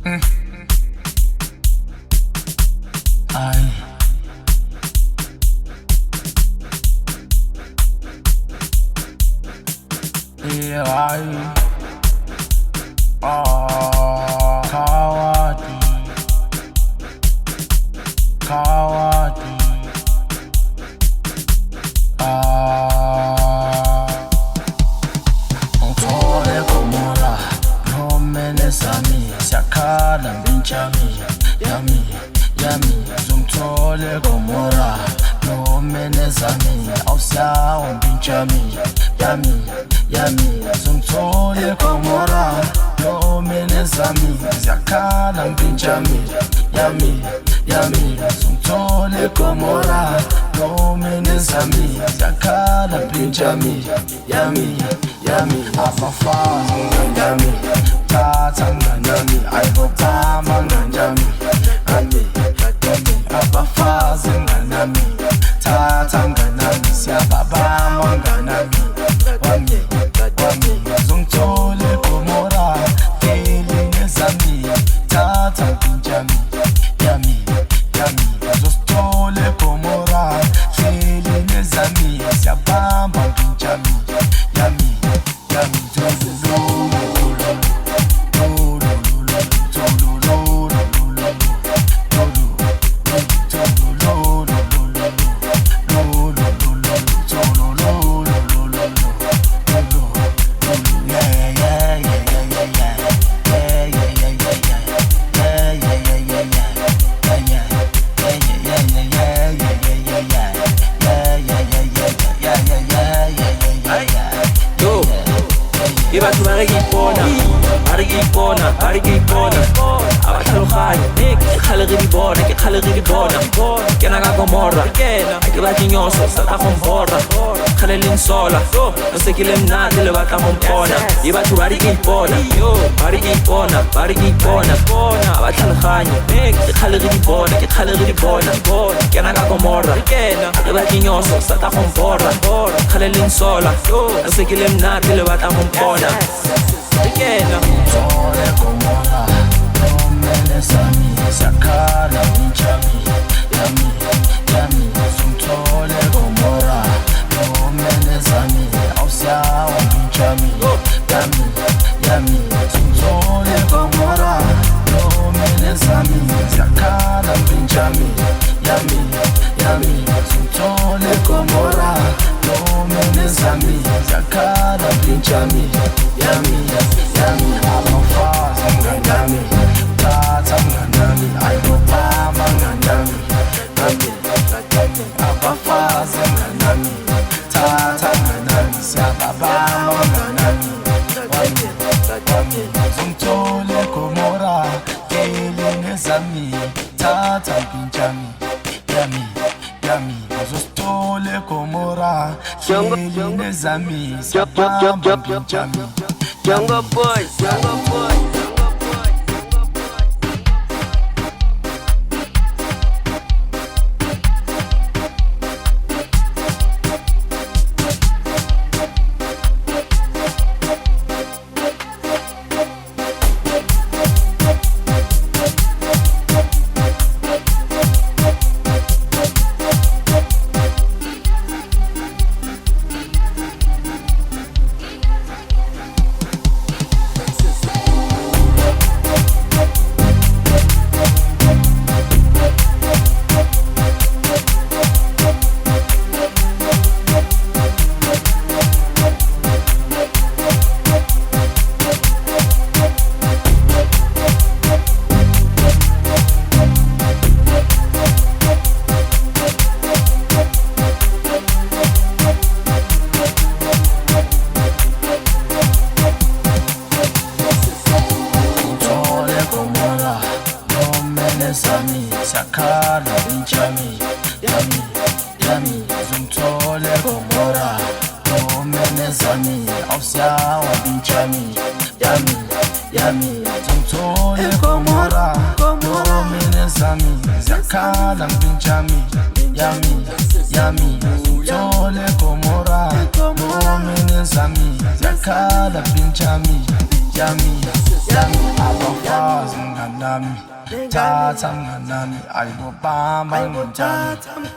Ay. Yeah, ay. Kawadi. Kawadi. Ngithole Gomora, nomene sami, siyakhala mbinjami, yami, yami. Ngithole Gomora, nomene sami, awusawa mbinjami, yami, yami. Ngithole Gomora, nomene sami, siyakhala mbinjami, yami, yami. Ngithole Gomora, nomene sami, siyakhala mbinjami, yami, yami. Abafazi ngandami, thatha ngandami, ayibopama ngandami, yami, yami. Abafazi ngandami, thatha ngandami, siyababama ngandami, wami, wami. Ngithole Gomora, feeling ezami, thatha mbinjami, yami, yami. Ngithole Gomora, feeling ezami, siyabamba mbinjami, yami, yami. Ibathu barigipona abahlaloganyo ke kgale re di bona kena ka Gomora a ke batle nyoso sa tla go mpora kgale le nsola no se ke le mnate le batla go mpona Ibathu barigipona abahlaloganyo ke kgale re di bona kena ka Gomora a ke batle nyoso sa tla go mpora kgale le nsola no se ke le mnate le batla go mpona Ngithole Gomora, nomene sami, siyakhala mbinjami, yami, yami. Ngithole Gomora, nomene sami, awusawa mbinjami, yami, yami. Ngithole Gomora, nomene sami, siyakhala mbinjami, yami, yami. Ngithole Gomora, nomene sami, siyakhala mbinjami, yami, yami. Abafazi ngandami, thatha ngandami, ayibopama ngandami, yami, yami. Abafazi ngandami, thatha ngandami, siyababama ngandami, wami, wami. Ngithole Gomora, feeling ezami, thatha mbinjami, yami, yami. Ngithole Gomora, feeling ezami, siyababama mbinjami. Younger boy. sami, siyakhala mbinjami, yami, yami. Ngithole Gomora, nomene sami, awusawa mbinjami, yami, yami. Ngithole Gomora, nomene sami, siyakhala mbinjami, yami, yami. Ngithole Gomora, nomene sami, siyakhala mbinjami, yummy, abafazi mnganami, tata mnganami, ayibobamba ngonjani.